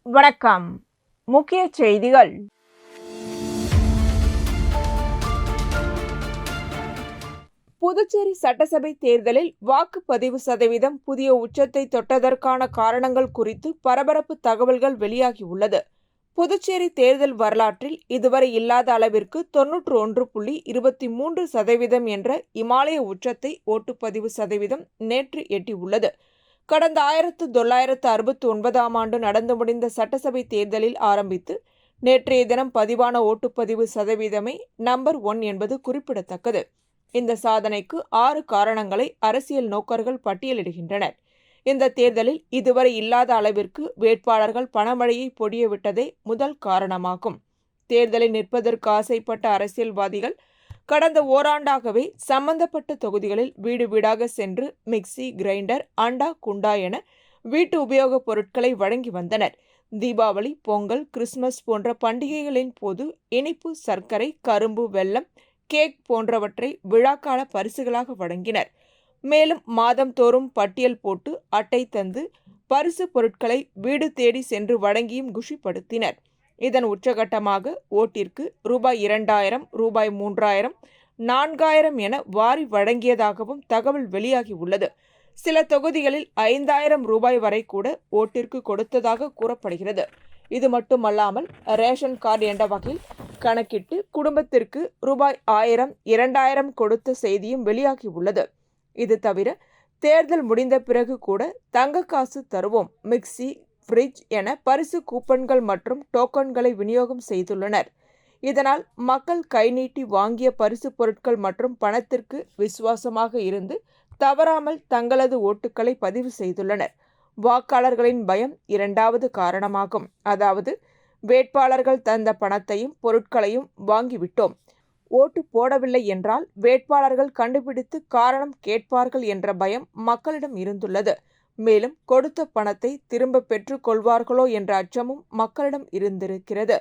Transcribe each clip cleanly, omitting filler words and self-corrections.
வணக்கம். முக்கிய செய்திகள். புதுச்சேரி சட்டசபை தேர்தலில் வாக்குப்பதிவு சதவீதம் புதிய உச்சத்தை தொட்டதற்கான காரணங்கள் குறித்து பரபரப்பு தகவல்கள் வெளியாகியுள்ளது. புதுச்சேரி தேர்தல் வரலாற்றில் இதுவரை இல்லாத அளவிற்கு 91.23% என்ற இமாலய உச்சத்தை ஓட்டுப்பதிவு சதவீதம் நேற்று எட்டியுள்ளது. கடந்த 1969ஆம் ஆண்டு நடந்து முடிந்த சட்டசபை தேர்தலில் ஆரம்பித்து நேற்றைய தினம் பதிவான ஓட்டுப்பதிவு சதவீதமே நம்பர் 1 என்பது குறிப்பிடத்தக்கது. இந்த சாதனைக்கு 6 காரணங்களை அரசியல் நோக்கர்கள் பட்டியலிடுகின்றனர். இந்த தேர்தலில் இதுவரை இல்லாத அளவிற்கு வேட்பாளர்கள் பணமழையை பொழியவிட்டதே முதல் காரணமாகும். தேர்தலில் நிற்பதற்கு ஆசைப்பட்ட அரசியல்வாதிகள் கடந்த ஓராண்டாகவே சம்பந்தப்பட்ட தொகுதிகளில் வீடு வீடாக சென்று மிக்சி, கிரைண்டர், அண்டா, குண்டா என வீட்டு உபயோகப் பொருட்களை வழங்கி வந்தனர். தீபாவளி, பொங்கல், கிறிஸ்துமஸ் போன்ற பண்டிகைகளின் போது இனிப்பு, சர்க்கரை, கரும்பு, வெல்லம், கேக் போன்றவற்றை விழாக்கால பரிசுகளாக வழங்கினர். மேலும் மாதந்தோறும் பட்டியல் போட்டு அட்டை தந்து பரிசு பொருட்களை வீடு தேடி சென்று வழங்கியும் குஷிப்படுத்தினர். இதன் உச்சகட்டமாக ஓட்டிற்கு ரூபாய் 2000, ரூபாய் 3000, 4000 என வாரி வழங்கியதாகவும் தகவல் வெளியாகியுள்ளது. சில தொகுதிகளில் 5000 ரூபாய் வரை கூட ஓட்டிற்கு கொடுத்ததாக கூறப்படுகிறது. இது மட்டுமல்லாமல் ரேஷன் கார்டு என்ற வகையில் கணக்கிட்டு குடும்பத்திற்கு ரூபாய் 1000, 2000 கொடுத்த செய்தியும் வெளியாகியுள்ளது. இது தவிர தேர்தல் முடிந்த பிறகு கூட தங்க காசு தருவோம், மிக்சி, ஃப்ரிட்ஜ் என பரிசு கூப்பன்கள் மற்றும் டோக்கன்களை விநியோகம் செய்துள்ளனர். இதனால் மக்கள் கை நீட்டி வாங்கிய பரிசு பொருட்கள் மற்றும் பணத்திற்கு விசுவாசமாக இருந்து தவறாமல் தங்களது ஓட்டுக்களை பதிவு செய்துள்ளனர். வாக்காளர்களின் பயம் இரண்டாவது காரணமாகும். அதாவது வேட்பாளர்கள் தந்த பணத்தையும் பொருட்களையும் வாங்கிவிட்டோம், ஓட்டு போடவில்லை என்றால் வேட்பாளர்கள் கண்டுபிடித்து காரணம் கேட்பார்கள் என்ற பயம் மக்களிடம் இருந்துள்ளது. மேலும் கொடுத்த பணத்தை திரும்ப பெற்றுக் கொள்வார்களோ என்ற அச்சமும் மக்களிடம் இருந்திருக்கிறது.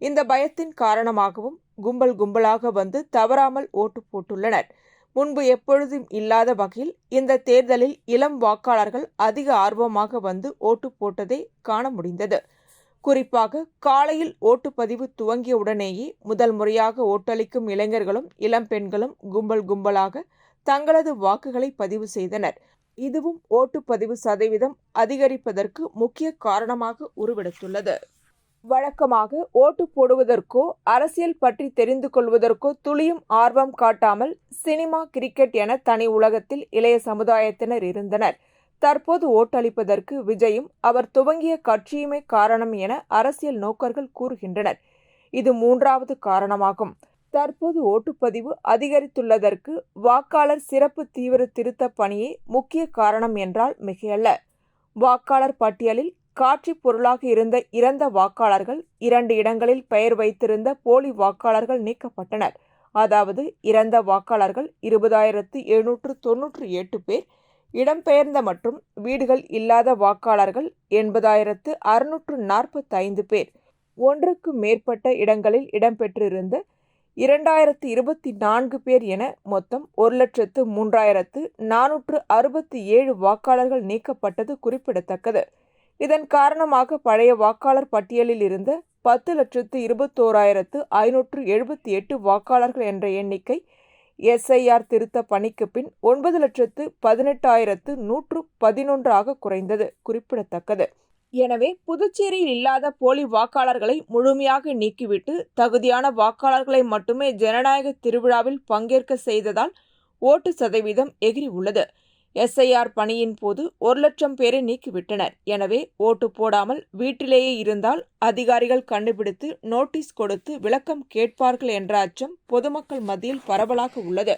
இந்த பயத்தின் காரணமாகவும் கும்பல் கும்பலாக வந்து தவறாமல் ஓட்டு போட்டுள்ளனர். முன்பு எப்பொழுதும் இல்லாத வகையில் இந்த தேர்தலில் இளம் வாக்காளர்கள் அதிக ஆர்வமாக வந்து ஓட்டு போட்டதை காண முடிந்தது. குறிப்பாக காலையில் ஓட்டுப்பதிவு துவங்கிய உடனேயே முதல் முறையாக ஓட்டளிக்கும் இளைஞர்களும் இளம் பெண்களும் கும்பல் கும்பலாக தங்களது வாக்குகளை பதிவு செய்தனர். இதுவும் ஓட்டுப்பதிவு சதவீதம் அதிகரிப்பதற்கு முக்கிய காரணமாக உருவெடுத்துள்ளது. வழக்கமாக ஓட்டு போடுவதற்கோ அரசியல் பற்றி தெரிந்து கொள்வதற்கோ துளியும் ஆர்வம் காட்டாமல் சினிமா, கிரிக்கெட் என தனி உலகத்தில் இளைய சமுதாயத்தினர் இருந்தனர். தற்போது ஓட்டளிப்பதற்கு விஜயும் அவர் துவங்கிய கட்சியுமே காரணம் என அரசியல் நோக்கர்கள் கூறுகின்றனர். இது மூன்றாவது காரணமாகும். தற்போது ஓட்டுப்பதிவு அதிகரித்துள்ளதற்கு வாக்காளர் சிறப்பு தீவிர திருத்த பணியே முக்கிய காரணம் என்றால் மிகையல்ல. வாக்காளர் பட்டியலில் காட்சி பொருளாக இருந்த இறந்த வாக்காளர்கள் 2 இடங்களில் பெயர் வைத்திருந்த போலி வாக்காளர்கள் நீக்கப்பட்டனர். அதாவது இறந்த வாக்காளர்கள் 20,798 பேர், இடம்பெயர்ந்த மற்றும் வீடுகள் இல்லாத வாக்காளர்கள் 80,645 பேர், ஒன்றுக்கு மேற்பட்ட இடங்களில் இடம்பெற்றிருந்த 2024 பேர் என மொத்தம் 1,03,467 வாக்காளர்கள் நீக்கப்பட்டது குறிப்பிடத்தக்கது. இதன் காரணமாக பழைய வாக்காளர் பட்டியலில் இருந்த 10,21,578 வாக்காளர்கள் என்ற எண்ணிக்கை எஸ்ஐஆர் திருத்த பணிக்கு பின் 9,18,111 குறைந்தது குறிப்பிடத்தக்கது. எனவே புதுச்சேரியில் இல்லாத போலி வாக்காளர்களை முழுமையாக நீக்கிவிட்டு தகுதியான வாக்காளர்களை மட்டுமே ஜனநாயக திருவிழாவில் பங்கேற்க செய்ததால் ஓட்டு சதவீதம் எகிரி உள்ளது. எஸ்ஐஆர் பணியின் போது 1,00,000 பேரை நீக்கிவிட்டனர். எனவே ஓட்டு போடாமல் வீட்டிலேயே இருந்தால் அதிகாரிகள் கண்டுபிடித்து நோட்டீஸ் கொடுத்து விளக்கம் கேட்பார்கள் என்ற அச்சம் பொதுமக்கள் மத்தியில் பரவலாக உள்ளது.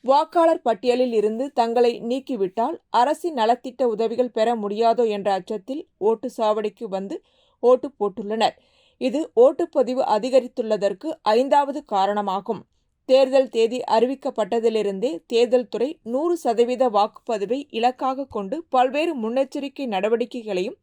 வாக்காளர் பட்டியலில் இருந்து தங்களை நீக்கிவிட்டால் அரசின் நலத்திட்ட உதவிகள் பெற முடியாதோ என்ற அச்சத்தில் ஓட்டு சாவடிக்கு வந்து ஓட்டு போட்டுள்ளனர். இது ஓட்டுப்பதிவு அதிகரித்துள்ளதற்கு 5வது காரணமாகும். தேர்தல் தேதி அறிவிக்கப்பட்டதிலிருந்தே தேர்தல் துறை 100% வாக்குப்பதிவை இலக்காக கொண்டு பல்வேறு முன்னெச்சரிக்கை நடவடிக்கைகளையும்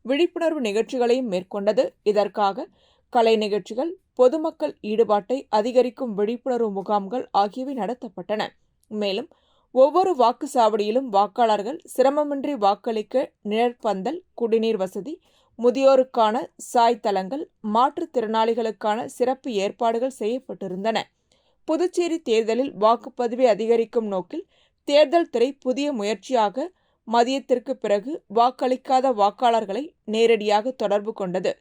விழிப்புணர்வு நிகழ்ச்சிகளையும் மேற்கொண்டது. இதற்காக கலை நிகழ்ச்சிகள், பொதுமக்கள் ஈடுபாட்டை அதிகரிக்கும் விழிப்புணர்வு முகாம்கள் ஆகியவை நடத்தப்பட்டன. மேலும் ஒவ்வொரு வாக்குச்சாவடியிலும் வாக்காளர்கள் சிரமமின்றி வாக்களிக்க நிழற்பந்தல், குடிநீர் வசதி, முதியோருக்கான சாய் தலங்கள், மாற்றுத்திறனாளிகளுக்கான சிறப்பு ஏற்பாடுகள் செய்யப்பட்டிருந்தன. புதுச்சேரி தேர்தலில் வாக்குப்பதிவை அதிகரிக்கும் நோக்கில் தேர்தல் துறை புதிய முயற்சியாக மதியத்திற்கு பிறகு வாக்களிக்காத வாக்காளர்களை நேரடியாக தொடர்பு கொண்டது.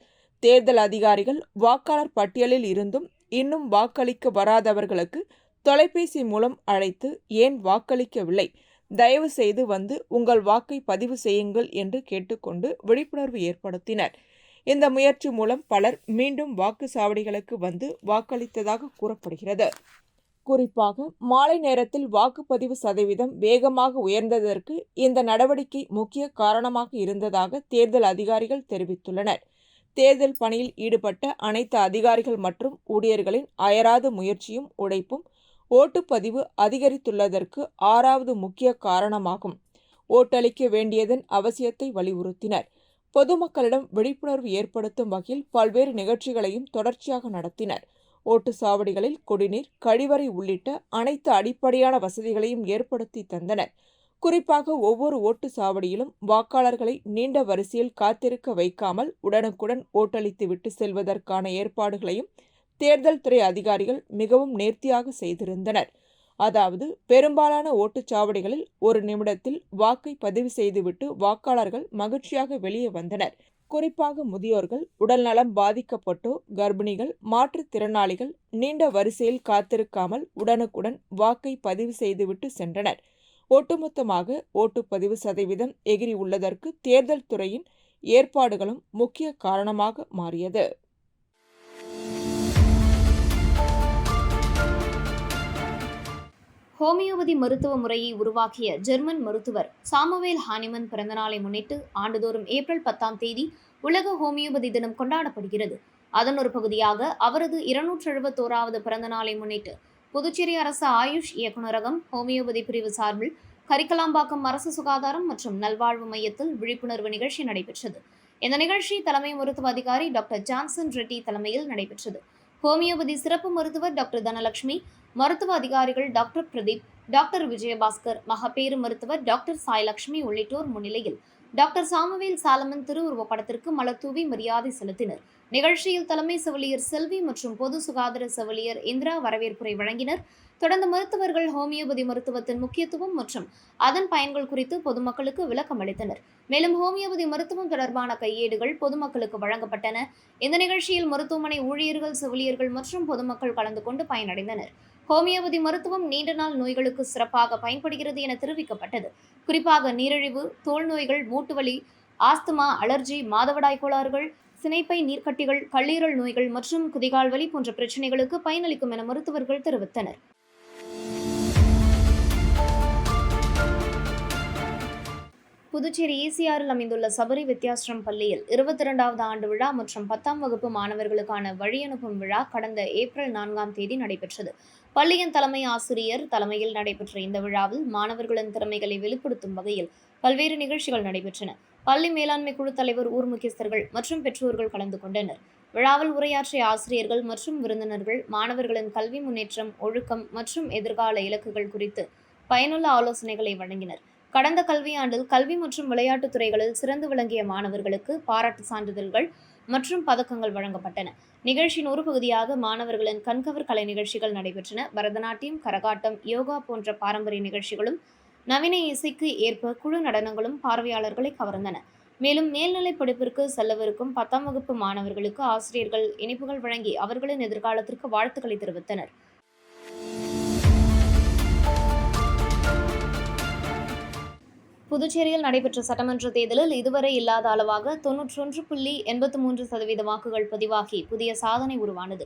தேர்தல் அதிகாரிகள் வாக்காளர் பட்டியலில் இருந்தும் இன்னும் வாக்களிக்க வராதவர்களுக்கு தொலைபேசி மூலம் அழைத்து ஏன் வாக்களிக்கவில்லை, தயவு செய்து வந்து உங்கள் வாக்கை பதிவு செய்யுங்கள் என்று கேட்டுக்கொண்டு விழிப்புணர்வு ஏற்படுத்தினர். இந்த முயற்சி மூலம் பலர் மீண்டும் வாக்குச்சாவடிகளுக்கு வந்து வாக்களித்ததாக கூறப்படுகிறது. குறிப்பாக மாலை நேரத்தில் வாக்குப்பதிவு சதவீதம் வேகமாக உயர்ந்ததற்கு இந்த நடவடிக்கை முக்கிய காரணமாக இருந்ததாக தேர்தல் அதிகாரிகள் தெரிவித்துள்ளனர். தேர்தல் பணியில் ஈடுபட்ட அனைத்து அதிகாரிகள் மற்றும் ஊழியர்களின் அயராத முயற்சியும் உழைப்பும் ஓட்டுப்பதிவு அதிகரித்துள்ளதற்கு 6வது முக்கிய காரணமாகும். ஓட்டளிக்க வேண்டியதன் அவசியத்தை வலியுறுத்தினர். பொதுமக்களிடம் விழிப்புணர்வு ஏற்படுத்தும் வகையில் பல்வேறு நிகழ்ச்சிகளையும் தொடர்ச்சியாக நடத்தினர். ஓட்டுச்சாவடிகளில் குடிநீர், கழிவறை உள்ளிட்ட அனைத்து அடிப்படையான வசதிகளையும் ஏற்படுத்தி தந்தனர். குறிப்பாக ஒவ்வொரு ஓட்டுச்சாவடியிலும் வாக்காளர்களை நீண்ட வரிசையில் காத்திருக்க வைக்காமல் உடனுக்குடன் ஓட்டளித்து விட்டு செல்வதற்கான ஏற்பாடுகளையும் தேர்தல் துறை அதிகாரிகள் மிகவும் நேர்த்தியாக செய்திருந்தனர். அதாவது பெரும்பாலான ஓட்டுச்சாவடிகளில் 1 நிமிடத்தில் வாக்கை பதிவு செய்துவிட்டு வாக்காளர்கள் மகிழ்ச்சியாக வெளியே வந்தனர். குறிப்பாக முதியோர்கள், உடல்நலம் பாதிக்கப்பட்டோர், கர்ப்பிணிகள், மாற்றுத்திறனாளிகள் நீண்ட வரிசையில் காத்திருக்காமல் உடனுக்குடன் வாக்கை பதிவு செய்துவிட்டு சென்றனர். ஒட்டுமொத்தமாக ஓட்டுப்பதிவு சதவீதம் எகிரி உள்ளதற்கு தேர்தல் துறையின் ஏற்பாடுகளும் முக்கிய காரணமாக மாறியது. ஹோமியோபதி மருத்துவ முறையை உருவாக்கிய ஜெர்மன் மருத்துவர் சாமுவேல் ஹானிமன் பிறந்தநாளை முன்னிட்டு ஆண்டுதோறும் ஏப்ரல் 10ஆம் தேதி உலக ஹோமியோபதி தினம் கொண்டாடப்படுகிறது. அதன் ஒரு பகுதியாக அவரது 271வது பிறந்தநாளை முன்னிட்டு புதுச்சேரி அரசு ஆயுஷ் இயக்குநரகம் ஹோமியோபதி பிரிவு சார்பில் கரிக்கலாம்பாக்கம் அரசு சுகாதாரம் மற்றும் நல்வாழ்வு மையத்தில் விழிப்புணர்வு நிகழ்ச்சி நடைபெற்றது. இந்த நிகழ்ச்சி தலைமை மருத்துவ அதிகாரி டாக்டர் ஜான்சன் ரெட்டி தலைமையில் நடைபெற்றது. ஹோமியோபதி சிறப்பு மருத்துவர் டாக்டர் தனலட்சுமி, மருத்துவ அதிகாரிகள் டாக்டர் பிரதீப், டாக்டர் விஜயபாஸ்கர், மகப்பேறு மருத்துவர் டாக்டர் சாய்லட்சுமி உள்ளிட்டோர் முன்னிலையில் டாக்டர் சாமுவேல் சாலமன் திருவுருவப் படத்திற்கு மலர் தூவி மரியாதை செலுத்தினர். நிகழ்ச்சியில் தலைமை செவிலியர் செல்வி மற்றும் பொது சுகாதார செவிலியர் இந்திரா வரவேற்புரை வழங்கினர். தொடர்ந்து மருத்துவர்கள் ஹோமியோபதி மருத்துவத்தின் முக்கியத்துவம் மற்றும் அதன் பயன்கள் குறித்து பொதுமக்களுக்கு விளக்கம் அளித்தனர். மேலும் ஹோமியோபதி மருத்துவம் தொடர்பான கையேடுகள் பொதுமக்களுக்கு வழங்கப்பட்டன. இந்த நிகழ்ச்சியில் மருத்துவமனை ஊழியர்கள், செவிலியர்கள் மற்றும் பொதுமக்கள் கலந்து கொண்டு பயனடைந்தனர். ஹோமியோபதி மருத்துவம் நீண்ட நாள் நோய்களுக்கு சிறப்பாக பயன்படுகிறது என தெரிவிக்கப்பட்டது. குறிப்பாக நீரிழிவு, தோல் நோய்கள், மூட்டுவலி, ஆஸ்துமா, அலர்ஜி, மாதவிடாய் கோளாறுகள், சினைப்பை நீர்க்கட்டிகள், கல்லீரல் நோய்கள் மற்றும் குதிகால் வலி போன்ற பிரச்சனைகளுக்கு பயனளிக்கும் என மருத்துவர்கள் தெரிவித்தனர். புதுச்சேரி ஈசிஆரில் அமைந்துள்ள சபரி வித்யாஸ்ரம் பள்ளியில் 22வது ஆண்டு விழா மற்றும் 10ஆம் வகுப்பு மாணவர்களுக்கான வழியனுப்பும் விழா கடந்த ஏப்ரல் 4ஆம் தேதி நடைபெற்றது. பள்ளியின் தலைமை ஆசிரியர் தலைமையில் நடைபெற்ற இந்த விழாவில் மாணவர்களின் திறமைகளை வெளிப்படுத்தும் வகையில் பல்வேறு நிகழ்ச்சிகள் நடைபெற்றன. பள்ளி மேலாண்மை குழு தலைவர், ஊர் முக்கியஸ்தர்கள் மற்றும் பெற்றோர்கள் கலந்து கொண்டனர். விழாவில் உரையாற்றிய ஆசிரியர்கள் மற்றும் விருந்தினர்கள் மாணவர்களின் கல்வி முன்னேற்றம், ஒழுக்கம் மற்றும் எதிர்கால இலக்குகள் குறித்து பயனுள்ள ஆலோசனைகளை வழங்கினர். கடந்த கல்வியாண்டில் கல்வி மற்றும் விளையாட்டுத் துறைகளில் சிறந்து விளங்கிய மாணவர்களுக்கு பாராட்டு சான்றிதழ்கள் மற்றும் பதக்கங்கள் வழங்கப்பட்டன. நிகழ்ச்சியின் ஒரு பகுதியாக மாணவர்களின் கண்கவர் கலை நிகழ்ச்சிகள் நடைபெற்றன. பரதநாட்டியம், கரகாட்டம், யோகா போன்ற பாரம்பரிய நிகழ்ச்சிகளும் நவீன இசைக்கு ஏற்ப குழு நடனங்களும் பார்வையாளர்களை கவர்ந்தன. மேலும் மேல்நிலை படிப்பிற்கு செல்லவிருக்கும் 10ஆம் வகுப்பு மாணவர்களுக்கு ஆசிரியர்கள் இனிப்புகள் வழங்கி அவர்களின் எதிர்காலத்திற்கு வாழ்த்துக்களை தெரிவித்தனர். புதுச்சேரியில் நடைபெற்ற சட்டமன்ற தேர்தலில் இதுவரை இல்லாத அளவாக 91.83% வாக்குகள் பதிவாகி புதிய சாதனை உருவானது.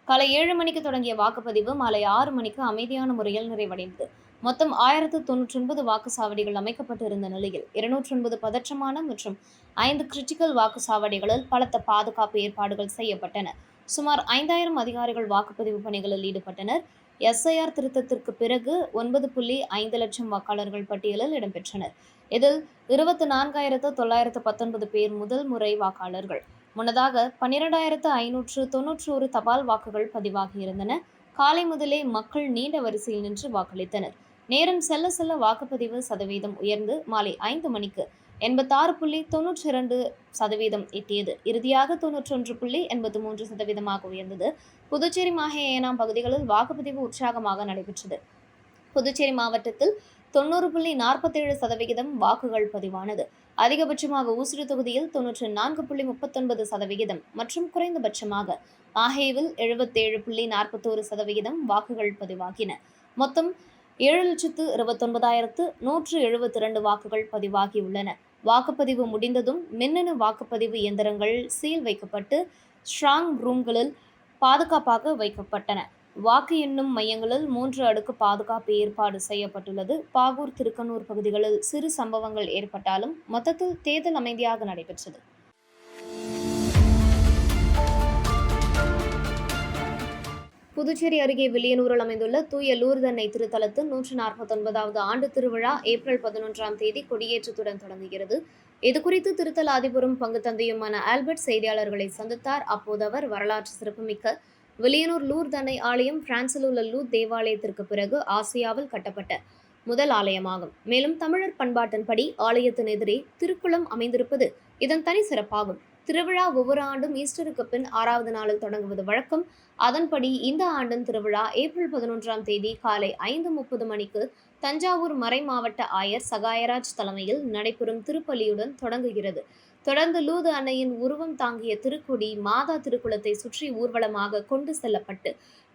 காலை 7 மணிக்கு தொடங்கிய வாக்குப்பதிவு மாலை 6 மணிக்கு அமைதியான முறையில் நிறைவடைந்தது. மொத்தம் 1099 வாக்குச்சாவடிகள் அமைக்கப்பட்டிருந்த நிலையில் 209 பதற்றமான மற்றும் 5 கிரிட்டிக்கல் வாக்குச்சாவடிகளில் பலத்த பாதுகாப்பு ஏற்பாடுகள் செய்யப்பட்டன. சுமார் 5000 அதிகாரிகள் வாக்குப்பதிவு பணிகளில் ஈடுபட்டனர். SIR திருத்தத்திற்கு பிறகு 9.5 லட்சம் வாக்காளர்கள் பட்டியலில் இடம்பெற்றனர். இதில் 24,919 பேர் முதல் முறை வாக்காளர்கள். முன்னதாக 12,591 தபால் வாக்குகள் பதிவாகியிருந்தன. காலை முதலே மக்கள் நீண்ட வரிசையில் நின்று வாக்களித்தனர். நேரம் செல்ல செல்ல வாக்குப்பதிவு சதவீதம் உயர்ந்து மாலை 5 மணிக்கு 86.92% எட்டியது. இறுதியாக 91.83% உயர்ந்தது. புதுச்சேரி, மாஹே, ஏனாம் பகுதிகளில் வாக்குப்பதிவு உற்சாகமாக நடைபெற்றது. புதுச்சேரி மாவட்டத்தில் 90.47% வாக்குகள் பதிவானது. அதிகபட்சமாக ஊசுடு தொகுதியில் 94.39% மற்றும் குறைந்தபட்சமாக மாஹேவில் 77.41% வாக்குகள் பதிவாகின. மொத்தம் 7,29,172 வாக்குகள் பதிவாகியுள்ளன. வாக்குப்பதிவு முடிந்ததும் மின்னணு வாக்குப்பதிவு இயந்திரங்கள் சீல் வைக்கப்பட்டு ஸ்ட்ராங் ரூம்களில் பாதுகாப்பாக வைக்கப்பட்டன. வாக்கு எண்ணும் மையங்களில் 3 அடுக்கு பாதுகாப்பு ஏற்பாடு செய்யப்பட்டுள்ளது. பாகூர், திருக்கனூர் பகுதிகளில் சிறு சம்பவங்கள் ஏற்பட்டாலும் மொத்தத்தில் தேர்தல் அமைதியாக நடைபெற்றது. புதுச்சேரி அருகே வில்லியனூரில் அமைந்துள்ள தூய லூர்து அன்னை திருத்தலத்தின் 149வது ஆண்டு திருவிழா ஏப்ரல் 11 கொடியேற்றத்துடன் தொடங்குகிறது. இதுகுறித்து திருத்தல அதிபரும் பங்கு தந்தையுமான ஆல்பர்ட் செய்தியாளர்களை சந்தித்தார். அப்போது அவர் வரலாற்று சிறப்புமிக்க வில்லியனூர் லூர்து அன்னை ஆலயம் பிரான்சில் உள்ள லூர்து தேவாலயத்திற்கு பிறகு ஆசியாவில் கட்டப்பட்ட முதல் ஆலயமாகும். மேலும் தமிழர் பண்பாட்டின்படி ஆலயத்தின் எதிரே திருக்குளம் அமைந்திருப்பது இதன் தனி சிறப்பாகும். திருவிழா ஒவ்வொரு ஆண்டும் ஈஸ்டருக்கு பின் 6வது நாளில் தொடங்குவது வழக்கம். அதன்படி இந்த ஆண்டின் திருவிழா ஏப்ரல் 11 காலை 5:30 மணிக்கு தஞ்சாவூர் மறை மாவட்ட ஆயர் சகாயராஜ் தலைமையில் நடைபெறும் திருப்பலியுடன் தொடங்குகிறது. தொடர்ந்து லூர்து அன்னையின் உருவம் தாங்கிய திருக்கொடி மாதா திருக்குளத்தை சுற்றி ஊர்வலமாக கொண்டு செல்லப்பட்டு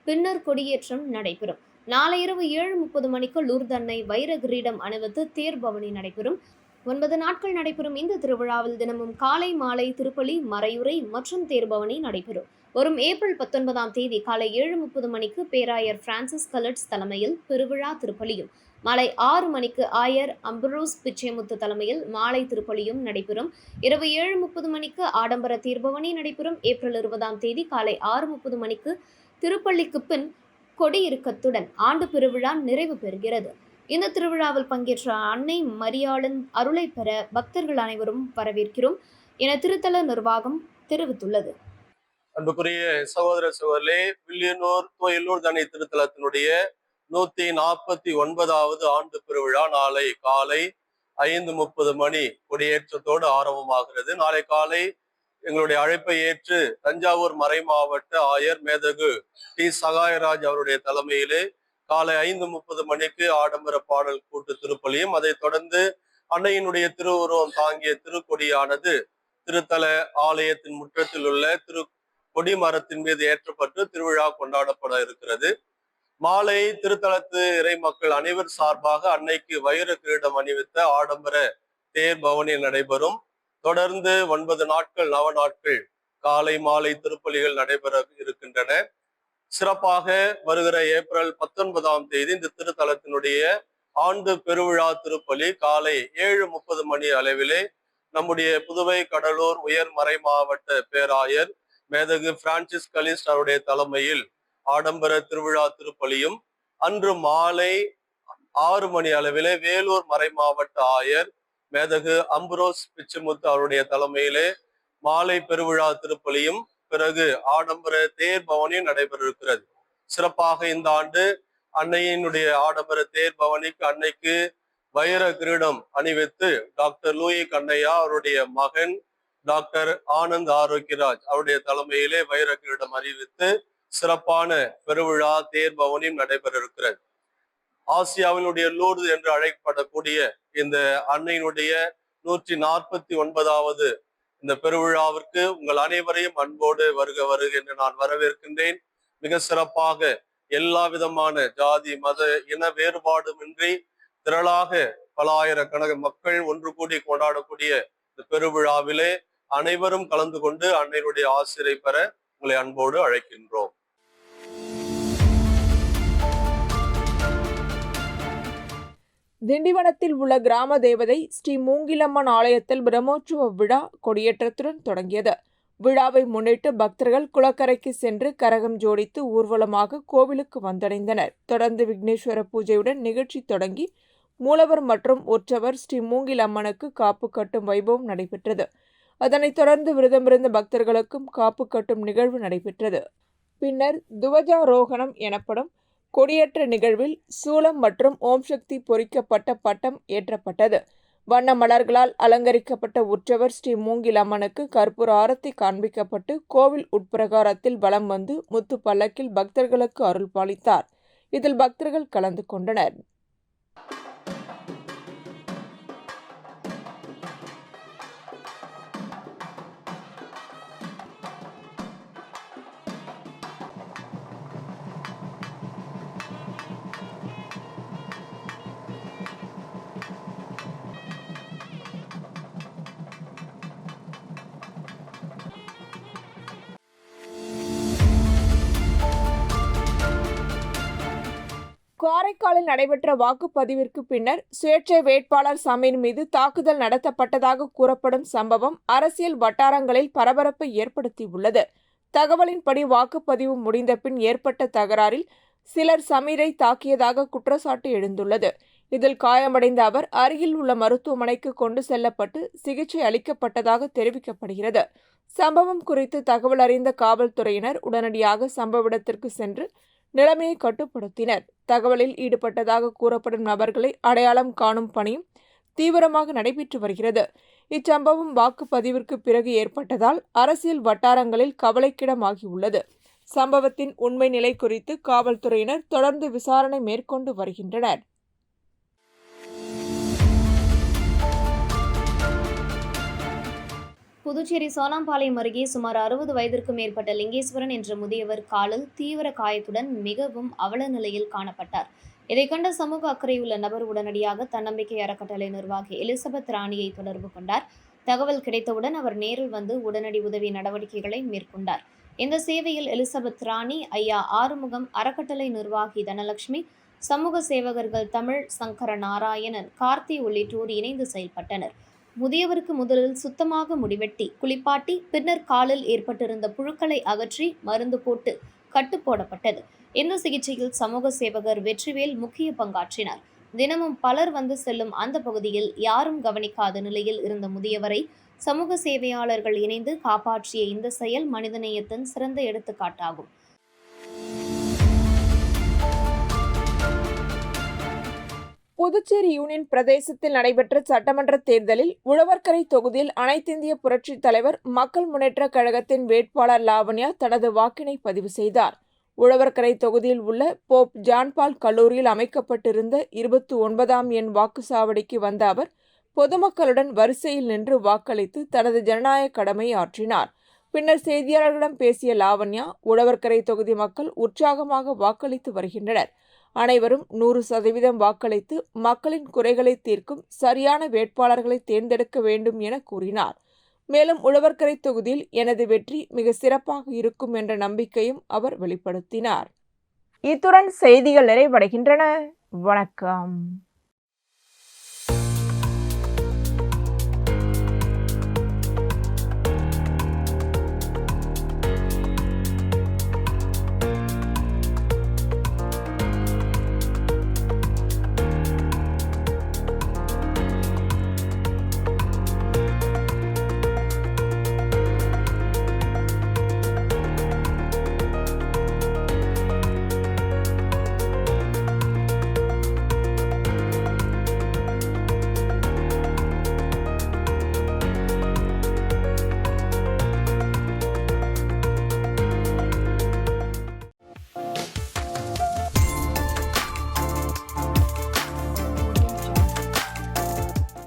பின்னர் கொடியேற்றம் நடைபெறும். நாளை இரவு 7:30 மணிக்கு லூர்து அன்னை வைர கிரீடம் அணிவித்து தேர் பவனி நடைபெறும். 9 நாட்கள் நடைபெறும் இந்த திருவிழாவில் தினமும் காலை மாலை திருப்பலி, மறையுரை மற்றும் தேர்பவனி நடைபெறும். வரும் ஏப்ரல் 19 காலை 7:30 மணிக்கு பேராயர் பிரான்சிஸ் கலட்ஸ் தலைமையில் பெருவிழா திருப்பலியும், மாலை 6 மணிக்கு ஆயர் அம்புரோஸ் பிச்சைமுத்து தலைமையில் மாலை திருப்பலியும் நடைபெறும். இரவு 7:30 மணிக்கு ஆடம்பர தீர்பவனி நடைபெறும். ஏப்ரல் 20 காலை 6:30 மணிக்கு திருப்பள்ளிக்கு பின் கொடியிறக்கத்துடன் ஆண்டு பெருவிழா நிறைவு பெறுகிறது. இந்த திருவிழாவில் பங்கேற்ற அன்னை மரியாளின் அருளை பெற பக்தர்கள் அனைவரும் வரவேற்கிறோம் என திருத்தல நிர்வாகம் தெரிவித்துள்ளது. அன்புக்குரிய சகோதர சகோதரர்களே, வில்லியனூர் தூய லூர்து அன்னை திருத்தலத்தினுடைய 149வது ஆண்டு பெருவிழா நாளை காலை 5:30 மணி கொடியேற்றத்தோடு ஆரம்பமாகிறது. நாளை காலை எங்களுடைய அழைப்பை ஏற்று தஞ்சாவூர் மறை மாவட்ட ஆயர் மேதகு டி சகாயராஜ் அவருடைய தலைமையிலே காலை 5:30 மணிக்கு ஆடம்பர பாடல் கூட்டு திருப்பலியும், அதை தொடர்ந்து அன்னையினுடைய திருவுருவம் தாங்கிய திருக்கொடியானது திருத்தல ஆலயத்தின் முற்றத்தில் உள்ள கொடி மரத்தின் மீது ஏற்றப்பட்டு திருவிழா கொண்டாடப்பட இருக்கிறது. மாலை திருத்தலத்து இறை மக்கள் அனைவர் சார்பாக அன்னைக்கு வைர கிரீடம் அணிவித்த ஆடம்பர தேர் பவனி நடைபெறும். தொடர்ந்து 9 நாட்கள், 9 நாட்கள் காலை மாலை திருப்பலிகள் நடைபெற இருக்கின்றன. சிறப்பாக வருகிற ஏப்ரல் 19 இந்த திருத்தலத்தினுடைய ஆண்டு பெருவிழா திருப்பலி காலை 7:30 மணி அளவிலே நம்முடைய புதுவை கடலூர் உயர் மறை மாவட்ட பேராயர் மேதகு பிரான்சிஸ் கலிஸ்ட் அவருடைய தலைமையில் ஆடம்பர திருவிழா திருப்பலியும், அன்று மாலை 6 மணி அளவிலே வேலூர் மறை மாவட்ட ஆயர் மேதகு அம்புரோஸ் பிச்சைமுத்து அவருடைய தலைமையிலே மாலை பெருவிழா திருப்பலியும், பிறகு ஆடம்பர தேர் பவனியும் நடைபெற இருக்கிறது. சிறப்பாக இந்த ஆண்டு அன்னையினுடைய ஆடம்பர தேர் பவனிக்கு அன்னைக்கு வைர கிரீடம் அணிவித்து டாக்டர் லூயி கண்ணையா அவருடைய மகன் டாக்டர் ஆனந்த் ஆரோக்கியராஜ் அவருடைய தலைமையிலே வைர கிரீடம் அறிவித்து சிறப்பான பெருவிழா தேர் பவனியும் நடைபெற இருக்கிறது. ஆசியாவினுடைய லூர்து என்று அழைக்கப்படக்கூடிய இந்த அன்னையினுடைய 149வது இந்த பெருவிழாவிற்கு உங்கள் அனைவரையும் அன்போடு வருக என்று நான் வரவேற்கின்றேன். மிக சிறப்பாக எல்லா விதமான ஜாதி மத இன வேறுபாடுமின்றி திரளாக பல ஆயிரக்கணக்கான மக்கள் ஒன்று கூடி கொண்டாடக்கூடிய இந்த பெருவிழாவிலே அனைவரும் கலந்து கொண்டு அன்னையினுடைய ஆசிரை பெற உங்களை அன்போடு அழைக்கின்றோம். திண்டிவனத்தில் உள்ள கிராம தேவதை ஸ்ரீ மூங்கிலம்மன் ஆலயத்தில் பிரம்மோற்சவ விழா கொடியேற்றத்துடன் தொடங்கியது. விழாவை முன்னிட்டு பக்தர்கள் குளக்கரைக்கு சென்று கரகம் ஜோடித்து ஊர்வலமாக கோவிலுக்கு வந்தடைந்தனர். தொடர்ந்து விக்னேஸ்வர பூஜையுடன் நிகழ்ச்சி தொடங்கி மூலவர் மற்றும் உற்சவர் ஸ்ரீ மூங்கிலம்மனுக்கு காப்பு கட்டும் வைபவம் நடைபெற்றது. அதனைத் தொடர்ந்து விரதமிருந்த பக்தர்களுக்கும் காப்பு கட்டும் நிகழ்வு நடைபெற்றது. பின்னர் துவஜாரோகணம் எனப்படும் கொடியேற்ற நிகழ்வில் சூலம் மற்றும் ஓம் சக்தி பொறிக்கப்பட்ட பட்டம் ஏற்றப்பட்டது. வண்ண மலர்களால் அலங்கரிக்கப்பட்ட உற்சவர் ஸ்ரீ மூங்கில் அம்மனுக்கு கற்பூர ஆரத்தி காண்பிக்கப்பட்டு கோவில் உட்பிரகாரத்தில் வலம் வந்து முத்து பல்லக்கில் பக்தர்களுக்கு அருள் பாலித்தார். இதில் பக்தர்கள் கலந்து கொண்டனர். காரைக்காலில் நடைபெற்ற வாக்குப்பதிவிற்கு பின்னர் சுயேட்சை வேட்பாளர் சமீர் மீது தாக்குதல் நடத்தப்பட்டதாக கூறப்படும் சம்பவம் அரசியல் வட்டாரங்களில் பரபரப்பை ஏற்படுத்தியுள்ளது. தகவலின்படி வாக்குப்பதிவு முடிந்த பின் ஏற்பட்ட தகராறில் சிலர் சமீரை தாக்கியதாக குற்றச்சாட்டு எழுந்துள்ளது. இதில் காயமடைந்த அவர் அருகில் உள்ள மருத்துவமனைக்கு கொண்டு செல்லப்பட்டு சிகிச்சை அளிக்கப்பட்டதாக தெரிவிக்கப்படுகிறது. சம்பவம் குறித்து தகவல் அறிந்த காவல்துறையினர் உடனடியாக சம்பவ இடத்திற்கு சென்று நிலைமையை கட்டுப்படுத்தினர். தகவலில் ஈடுபட்டதாக கூறப்படும் நபர்களை அடையாளம் காணும் பணியும் தீவிரமாக நடைபெற்று வருகிறது. இச்சம்பவம் வாக்குப்பதிவிற்கு பிறகு ஏற்பட்டதால் அரசியல் வட்டாரங்களில் கவலைக்கிடமாகியுள்ளது. சம்பவத்தின் உண்மை நிலை குறித்து காவல்துறையினர் தொடர்ந்து விசாரணை மேற்கொண்டு வருகின்றனர். புதுச்சேரி சோனாம்பாளையம் அருகே சுமார் 60 வயதிற்கு மேற்பட்ட லிங்கேஸ்வரன் என்ற முதியவர் காலில் தீவிர காயத்துடன் மிகவும் அவல நிலையில் காணப்பட்டார். இதை கண்ட சமூக அக்கறையுள்ள நபர் உடனடியாக தன்னம்பிக்கை அறக்கட்டளை நிர்வாகி எலிசபெத் ராணியை தொடர்பு கொண்டார். தகவல் கிடைத்தவுடன் அவர் நேரில் வந்து உடனடி உதவி நடவடிக்கைகளை மேற்கொண்டார். இந்த சேவையில் எலிசபெத் ராணி, ஐயா ஆறுமுகம், அறக்கட்டளை நிர்வாகி தனலட்சுமி, சமூக சேவகர்கள் தமிழ், சங்கர நாராயணன், கார்த்தி உள்ளிட்டோர் இணைந்து செயல்பட்டனர். முதியவருக்கு முதலில் சுத்தமாக முடிவெட்டி குளிப்பாட்டி பின்னர் காலில் ஏற்பட்டிருந்த புழுக்களை அகற்றி மருந்து போட்டு கட்டு போடப்பட்டது. இந்த சிகிச்சையில் சமூக சேவகர் வெற்றிவேல் முக்கிய பங்காற்றினார். தினமும் பலர் வந்து செல்லும் அந்த பகுதியில் யாரும் கவனிக்காத நிலையில் இருந்த முதியவரை சமூக சேவையாளர்கள் இணைந்து காப்பாற்றிய இந்த செயல் மனிதநேயத்தின் சிறந்த எடுத்துக்காட்டாகும். புதுச்சேரி யூனியன் பிரதேசத்தில் நடைபெற்ற சட்டமன்ற தேர்தலில் உழவர்கரை தொகுதியில் அனைத்திந்திய புரட்சித் தலைவர் மக்கள் முன்னேற்ற கழகத்தின் வேட்பாளர் லாவண்யா தனது வாக்கினை பதிவு செய்தார். உழவர்கரை தொகுதியில் உள்ள போப் ஜான்பால் கல்லூரியில் அமைக்கப்பட்டிருந்த 29ஆம் எண் வாக்குச்சாவடிக்கு வந்த அவர் பொதுமக்களுடன் வரிசையில் நின்று வாக்களித்து தனது ஜனநாயக கடமையை ஆற்றினார். பின்னர் செய்தியாளர்களிடம் பேசிய லாவண்யா, உழவர்கரை தொகுதி மக்கள் உற்சாகமாக வாக்களித்து வருகின்றனர். அனைவரும் 100% வாக்களித்து மக்களின் குறைகளை தீர்க்கும் சரியான வேட்பாளர்களை தேர்ந்தெடுக்க வேண்டும் என கூறினார். மேலும் உழவர்கரை தொகுதியில் எனது வெற்றி மிக சிறப்பாக இருக்கும் என்ற நம்பிக்கையும் அவர் வெளிப்படுத்தினார். இத்துடன் செய்திகள் நிறைவடைகின்றன. வணக்கம்.